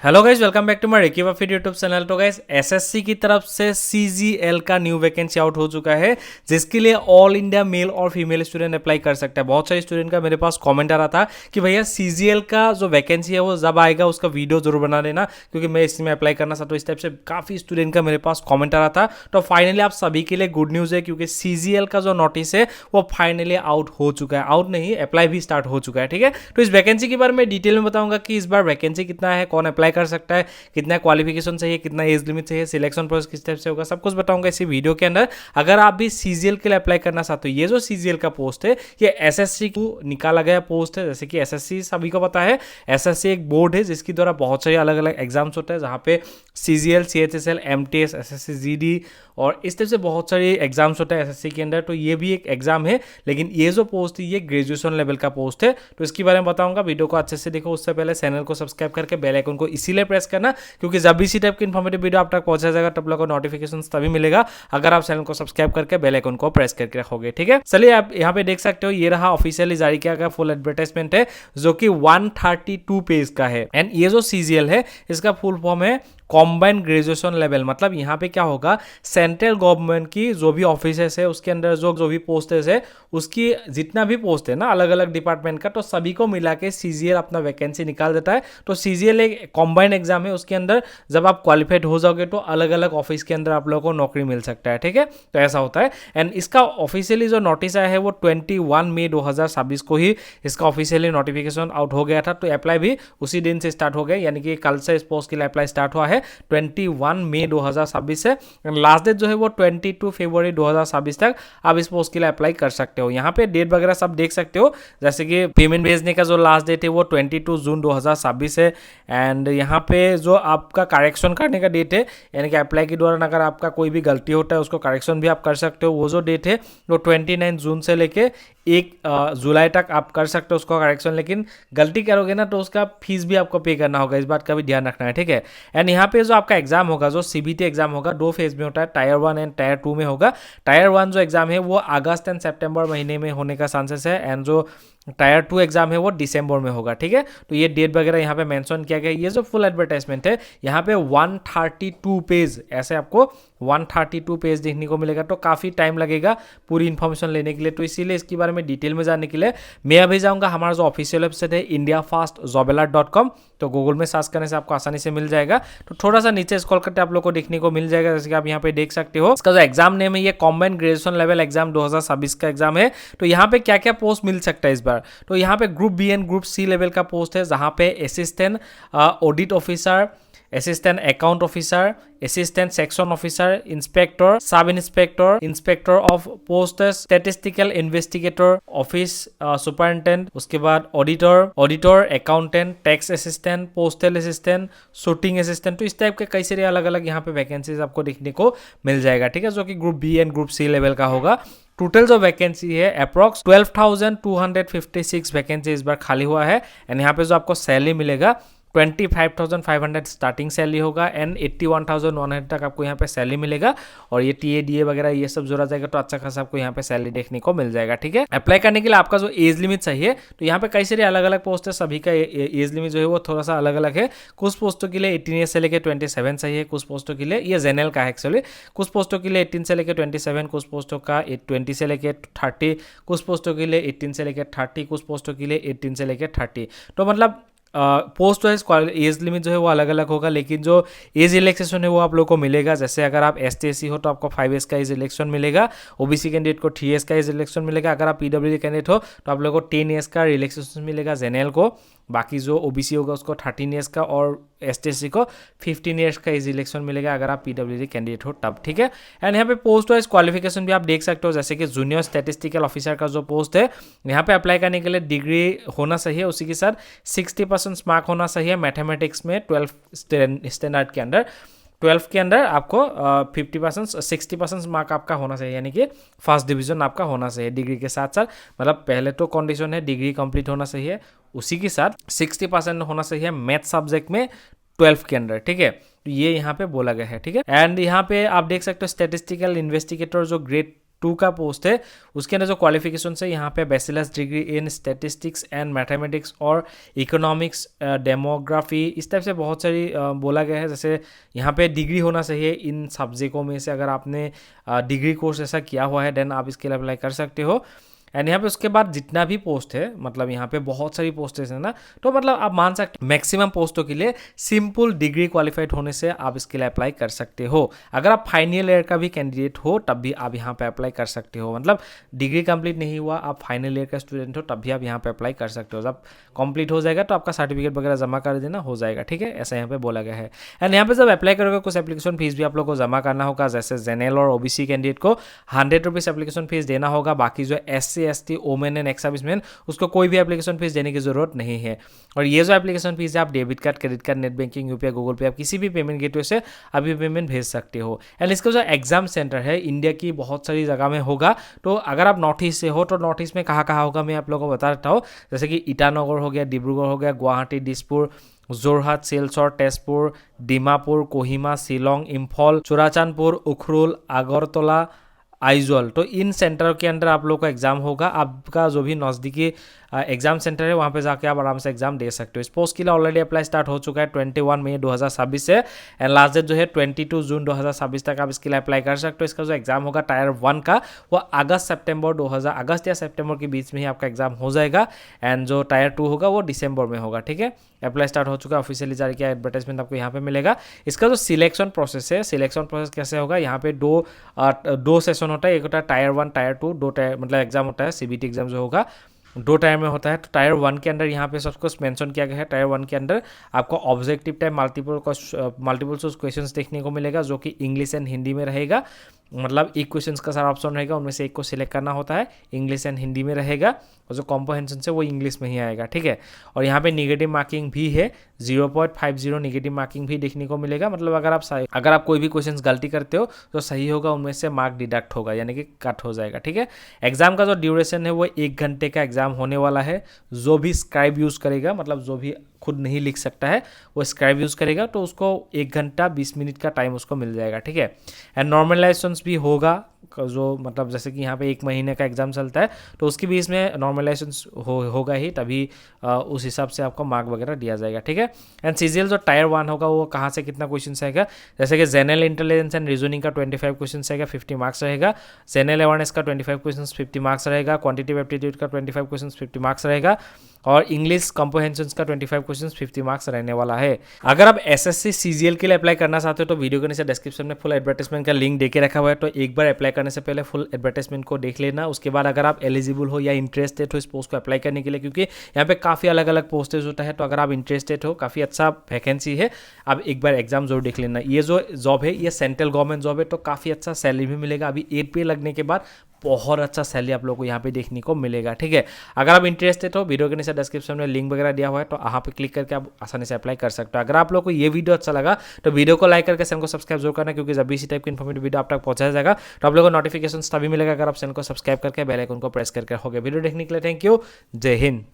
Hello guys, welcome back to my reiki fit YouTube channel. तो guys SSC की तरफ से सीजीएल का न्यू वैकेंसी आउट हो चुका है, जिसके लिए ऑल इंडिया मेल और फीमेल स्टूडेंट अप्लाई कर सकता है। बहुत सारे स्टूडेंट का मेरे पास कमेंट आ रहा था कि भैया सीजीएल का जो वैकेंसी है वो जब आएगा उसका वीडियो जरूर बना देना, क्योंकि मैं इसमें अप्लाई करना चाहता हूँ। इस टाइप से काफी स्टूडेंट का मेरे पास कॉमेंट आ रहा था। तो फाइनली आप सभी के लिए गुड न्यूज है, क्योंकि सीजीएल का जो नोटिस है वो फाइनली आउट हो चुका है। आउट नहीं, अप्लाई भी स्टार्ट हो चुका है। ठीक है, तो इस वैकेंसी के बारे में डिटेल में बताऊंगा कि इस बार वैकेंसी कितना है, कौन अप्लाई कर सकता है, कितना क्वालिफिकेशन चाहिए, कितना एज लिमिट चाहिए, सिलेक्शन प्रोसेस किस टाइप से होगा, सब कुछ बताऊंगा इसी वीडियो के अंदर। अगर आप भी सीजीएल के लिए अप्लाई करना चाहते हो, ये जो सीजीएल का पोस्ट है ये एसएससी को निकाला गया पोस्ट है। जैसे कि एसएससी सभी को पता है, एसएससी एक बोर्ड है जिसके द्वारा बहुत सारे अलग अलग एग्जाम्स होते हैं, जहाँ पे CGL, CHSL, MTS, SSC GD और इस तरह से बहुत सारे एग्जाम्स होते हैं एसएससी के अंदर। तो ये भी एक एग्जाम है, लेकिन ये जो पोस्ट है ये ग्रेजुएशन लेवल का पोस्ट है। तो इसके बारे में बताऊंगा, वीडियो को अच्छे से देखो। उससे पहले चैनल को सब्सक्राइब करके बेल आइकन को इसीलिए प्रेस करना, क्योंकि जब भी इसी टाइप की इन्फॉर्मेटिव वीडियो आप तक पहुंचा जाएगा तब लोगों को नोटिफिकेशन तभी मिलेगा अगर आप चैनल को सब्सक्राइब करके बेल आइकन को प्रेस करके रखोगे। ठीक है, चलिए आप यहाँ पे देख सकते हो, ये रहा ऑफिशियली जारी किया गया फुल एडवर्टाइजमेंट है, जो कि 132 पेज का है। एंड ये जो सीजीएल है इसका फुल फॉर्म है कॉम्बाइंड ग्रेजुएशन लेवल। मतलब यहाँ पे क्या होगा, सेंट्रल गवर्नमेंट की जो भी ऑफिसेस है उसके अंदर जो भी पोस्टेस है, उसकी जितना भी पोस्ट है ना अलग अलग डिपार्टमेंट का, तो सभी को मिला के सीजीएल अपना वैकेंसी निकाल देता है। तो सीजीएल एक कॉम्बाइंड एग्जाम है, उसके अंदर जब आप क्वालिफाइड हो जाओगे तो अलग अलग ऑफिस के अंदर आप लोगों को नौकरी मिल सकता है। ठीक है, तो ऐसा होता है। एंड इसका ऑफिशियली जो नोटिस आया है वो 21 मई 2026 को ही इसका ऑफिशियली नोटिफिकेशन आउट हो गया था। तो अप्लाई भी उसी दिन से स्टार्ट हो गया, यानी कि कल से इस पोस्ट के लिए अप्लाई स्टार्ट हुआ है 21 मई 2026 से। लास्ट डेट जो है वो 22 फरवरी 2026 तक आप इस पोस्ट के लिए अप्लाई कर सकते हो। यहाँ पे डेट वगैरह सब देख सकते हो, जैसे कि पेमेंट भेजने का जो लास्ट डेट है वो 22 जून 2026 है। एंड यहाँ पे जो आपका करेक्शन करने का डेट है, यानी कि अप्लाई के दौरान अगर आपका कोई भी गलती होता है उसको करेक्शन भी आप कर सकते हो, वो जो डेट है वो 29 जून से लेके 1 जुलाई तक आप कर सकते हो उसको करेक्शन। लेकिन गलती करोगे ना तो उसका फीस भी आपको पे करना होगा, इस बात का भी ध्यान रखना है। ठीक है, एंड यहाँ पे जो आपका एग्जाम होगा, जो सीबीटी एग्जाम होगा, 2 फेज में होता है, टायर 1 एंड टायर 2 में होगा। टायर 1 जो एग्जाम है वो अगस्त एंड सितंबर महीने में होने का चांसेस है, एंड जो टायर 2 एग्जाम है वो दिसंबर में होगा। ठीक है, तो ये डेट वगैरह यहाँ पे मेंशन किया गया। ये जो फुल एडवर्टाइजमेंट है यहाँ पे 132 पेज, ऐसे आपको 132 पेज देखने को मिलेगा। तो काफ़ी टाइम लगेगा पूरी इन्फॉर्मेशन लेने के लिए, तो इसीलिए इसके बारे में डिटेल में जानने के लिए मैं अभी जाऊँगा हमारा जो ऑफिशियल वेबसाइट है indiafastjobalert.com। तो गूगल में सर्च करने से आपको आसानी से मिल जाएगा। तो थोड़ा सा नीचे स्क्रॉल करके आप लोग को देखने को मिल जाएगा, जैसे कि आप यहाँ पे देख सकते हो। इसका जो एग्जाम नेम है ये कॉम्बाइंड ग्रेजुएशन लेवल एग्जाम 2026 का एग्जाम है। तो यहाँ पे क्या क्या पोस्ट मिल सकता है इस बार, तो यहाँ पे group B and group C level का पोस्ट है, जहाँ पे assistant audit officer, assistant account officer, assistant section officer, inspector, sub inspector, inspector of post, statistical investigator, office superintendent, उसके बाद auditor, accountant, tax assistant, postal assistant, shooting assistant. तो इस type के कई सारे अलग अलग यहाँ पे वैकेंसीज आपको देखने को मिल जाएगा। ठीक है, जो कि group B and group C level का होगा। टोटल जो वैकेंसी है अप्रॉक्स 12,256 वैकेंसी इस बार खाली हुआ है। एंड यहाँ पे जो आपको सैलरी मिलेगा 25,500 स्टार्टिंग सैलरी होगा, एंड 81,100 तक आपको यहाँ पे सैलरी मिलेगा। और ये टीएडीए वगैरह ये सब जोड़ा जाएगा तो अच्छा खासा आपको यहाँ पे सैलरी देखने को मिल जाएगा। ठीक है, अप्लाई करने के लिए आपका जो एज लिमिट चाहिए, तो यहाँ पे कई सारे अलग अलग पोस्ट है, सभी का एज लिमिट जो है वो थोड़ा सा अलग अलग है। कुछ पोस्टों के लिए 18 ईयर से लेकर 27 चाहिए, कुछ पोस्टों के लिए, ये जनरल का है एक्चुअली, कुछ पोस्टों के लिए 18 से लेकर 27, कुछ पोस्टों का 20 से लेकर 30, कुछ पोस्टों के लिए 18 से लेकर 30, कुछ पोस्टों के लिए 18 से लेकर 30। तो मतलब पोस्ट वाइज एज लिमिट जो है वो अलग अलग होगा, लेकिन जो एज रिलैक्सेशन है वो आप लोग को मिलेगा। जैसे अगर आप ST/SC हो तो आपको 5 ईयर्स का एज रिलैक्सेशन मिलेगा, ओबीसी कैंडिडेट को 3 ईयर्स का एज रिलैक्सेशन मिलेगा, अगर आप PWD कैंडिडेट हो तो आप लोग को 10 ईयर्स का रिलैक्सेशन मिलेगा जनरल को, बाकी जो ओबीसी होगा उसको 13 ईयर्स का, और ST/SC को 15 ईयर्स का एज रिलैक्सेशन मिलेगा अगर आप PWD कैंडिडेट हो तब। ठीक है, एंड यहाँ पे पोस्ट वाइज क्वालिफिकेशन भी आप देख सकते हो, जैसे कि जूनियर स्टैटिस्टिकल ऑफिसर का जो पोस्ट है यहाँ पे अप्लाई करने के लिए डिग्री होना चाहिए, उसी के साथ 60% मार्क होना चाहिए मैथमेटिक्स में 12 स्टैंडर्ड के अंदर। 12 के अंदर आपको 50% 60% मार्क आपका होना चाहिए, यानी कि फर्स्ट डिवीजन आपका होना चाहिए डिग्री के साथ साथ। मतलब पहले तो कंडीशन है डिग्री कंप्लीट होना चाहिए, उसी के साथ 60% होना चाहिए मैथ सब्जेक्ट में 12 के अंदर। ठीक है, तो ये यहाँ पे बोला गया है। ठीक है, एंड यहाँ पे आप देख सकते हो स्टैटिस्टिकल इन्वेस्टिगेटर जो ग्रेड 2 का पोस्ट है, उसके अंदर जो क्वालिफिकेशन है यहाँ पे bachelors degree in statistics and mathematics और इकोनॉमिक्स, डेमोग्राफी, इस टाइप से बहुत सारी बोला गया है। जैसे यहाँ पे डिग्री होना चाहिए इन सब्जेक्टों में से, अगर आपने डिग्री कोर्स ऐसा किया हुआ है देन आप इसके लिए अप्लाई कर सकते हो। एंड यहाँ पे उसके बाद जितना भी पोस्ट है, मतलब यहाँ पे बहुत सारी पोस्टेज है ना, तो मतलब आप मान सकते मैक्सिमम पोस्टों के लिए सिंपल डिग्री क्वालिफाइड होने से आप इसके लिए अप्लाई कर सकते हो। अगर आप फाइनल ईयर का भी कैंडिडेट हो तब भी आप यहाँ पे अप्लाई कर सकते हो, मतलब डिग्री कंप्लीट नहीं हुआ, आप फाइनल ईयर का स्टूडेंट हो तब भी आप यहाँ पे अप्लाई कर सकते हो। जब कंप्लीट हो जाएगा तो आपका सर्टिफिकेट वगैरह जमा कर देना, हो जाएगा, ठीक है, ऐसा यहाँ पे बोला गया है। एंड यहाँ पे जब अप्लाई करोगे कुछ एप्लीकेशन फीस भी आप लोग को जमा करना होगा। जैसे जनरल और ओबीसी कैंडिडेट को 100 रुपीज़ एप्लीकेशन फीस देना होगा, बाकी जो SC ST women and ex serviceman उसको कोई भी एप्लीकेशन फीस देने की जरूरत नहीं है। और ये जो एप्लीकेशन फीस है आप debit card, credit card, net banking, UPI, Google पे, आप किसी भी पेमेंट गेटवे से अभी पेमेंट भेज सकते हो। एंड इसका जो एग्जाम सेंटर है इंडिया की बहुत सारी जगह में होगा। तो अगर आप नॉर्थ ईस्ट से हो तो नॉर्थ ईस्ट में कहाँ कहाँ होगा मैं आप लोगों को बता देता हूँ। जैसे कि ईटानगर हो गया, डिब्रूगढ़ हो गया, गुवाहाटी, दिसपुर, जोरहाट, सिलचर, तेजपुर, डिमापुर, कोहिमा, शिलोंग, इम्फल, चुराचांदपुर, उखरुल, आगरतला, आइजोल। तो इन सेंटर के अंदर आप लोग का एग्जाम होगा। आपका जो भी नज़दीकी एग्जाम सेंटर है वहाँ पे जाके आप आराम से एग्जाम दे सकते हो। इस पोस्ट के लिए ऑलरेडी अप्लाई स्टार्ट हो चुका है 21 मई 2026 से, एंड लास्ट डेट जो है 22 जून 2026 तक आप इसके लिए अप्लाई कर सकते हो। इसका जो एग्जाम होगा टायर 1 का वो अगस्त या सितंबर के बीच में ही आपका एग्जाम हो जाएगा, एंड जो टायर 2 होगा वो दिसंबर में होगा, ठीक है। अप्लाई स्टार्ट हो चुका है, ऑफिशियली जारी किया, एडवर्टाइजमेंट आपको यहाँ पे मिलेगा। इसका जो सिलेक्शन प्रोसेस है, सिलेक्शन प्रोसेस कैसे होगा, यहाँ पे दो सेशन होता है, एक होता है टायर 1, टायर 2, दो टायर मतलब एग्जाम होता है, सीबीटी एग्जाम जो होगा 2 टायर में होता है। तो टायर 1 के अंदर यहाँ पे सब कुछ मेंशन किया गया है। टायर 1 के अंदर आपको objective type multiple choice questions देखने को मिलेगा, जो कि इंग्लिश एंड हिंदी में रहेगा। मतलब एक क्वेश्चंस का सारा ऑप्शन रहेगा, उनमें से एक को सिलेक्ट करना होता है, इंग्लिश एंड हिंदी में रहेगा, और जो कॉम्प्रहेंशन है वो इंग्लिश में ही आएगा, ठीक है। और यहाँ पे निगेटिव मार्किंग भी है, 0.50 निगेटिव मार्किंग भी देखने को मिलेगा। मतलब अगर आप कोई भी क्वेश्चंस गलती करते हो तो सही होगा, उनमें से मार्क डिडक्ट होगा, यानी कि कट हो जाएगा, ठीक है। एग्जाम का जो ड्यूरेशन है वो 1 घंटे का एग्जाम होने वाला है। जो भी स्क्राइब यूज़ करेगा, मतलब जो भी खुद नहीं लिख सकता है वो स्क्राइब यूज़ करेगा, तो उसको 1 घंटा 20 मिनट का टाइम उसको मिल जाएगा, ठीक है। एंड नॉर्मलाइजेशन भी होगा, जो मतलब जैसे कि यहाँ पे 1 महीने का एग्जाम चलता है तो उसके बीच में नॉर्मलाइजेशन होगा ही, तभी उस हिसाब से आपको मार्क वगैरह दिया जाएगा, ठीक है। एंड सीजीएल जो टायर 1 होगा वो कहाँ से कितना क्वेश्चन आएगा, जैसे कि जनरल इंटेलिजेंस एंड रीजनिंग का 25 क्वेश्चन आएगा, 50 मार्क्स रहेगा। जनरल अवेयरनेस का 25 क्वेश्चन 50 मार्क्स रहेगा। क्वांटिटेटिव एप्टीट्यूड का 25 क्वेश्चन 50 मार्क्स रहेगा। और इंग्लिश कॉम्प्रहेंशन का 25 क्वेश्चन 50 मार्क्स रहने वाला है। अगर आप एसएससी सीजीएल के लिए अप्लाई करना चाहते हो तो वीडियो के नीचे डिस्क्रिप्शन में फुल एडवर्टाइजमेंट का लिंक देके रखा हुआ है, तो एक बार अप्लाई करने से पहले फुल एडवर्टाइजमेंट को देख लेना। उसके बाद अगर आप एलिजिबल हो या इंटरेस्टेड हो इस पोस्ट को अप्लाई करने के लिए, क्योंकि यहाँ पे काफ़ी अलग अलग पोस्टेज होता है, तो अगर आप इंटरेस्टेड हो, काफ़ी अच्छा वैकेंसी है, आप एक बार एग्जाम जरूर देख लेना। ये जो जॉब है ये सेंट्रल गवर्नमेंट जॉब है, तो काफ़ी अच्छा सैलरी भी मिलेगा। अभी 8 पे लगने के बाद बहुत अच्छा सैलरी आप लोगों को यहाँ पे देखने को मिलेगा, ठीक है। अगर आप इंटरेस्टेड हो, वीडियो के नीचे डिस्क्रिप्शन में लिंक वगैरह दिया हुआ है, तो यहाँ पे क्लिक करके आप आसानी से अप्लाई कर सकते हो। अगर आप लोग को ये वीडियो अच्छा लगा तो वीडियो को लाइक करके चैनल को सब्सक्राइब जरूर करना, क्योंकि जब भी इसी टाइप की इन्फॉर्मेटिव वीडियो आप तक पहुंचाया जाएगा तो आप लोगों को नोटिफिकेशन तभी मिलेगा अगर आप चैनल को सब्सक्राइब करके बेल आइकन को प्रेस करके रखोगे। वीडियो देखने के लिए थैंक यू, जय हिंद।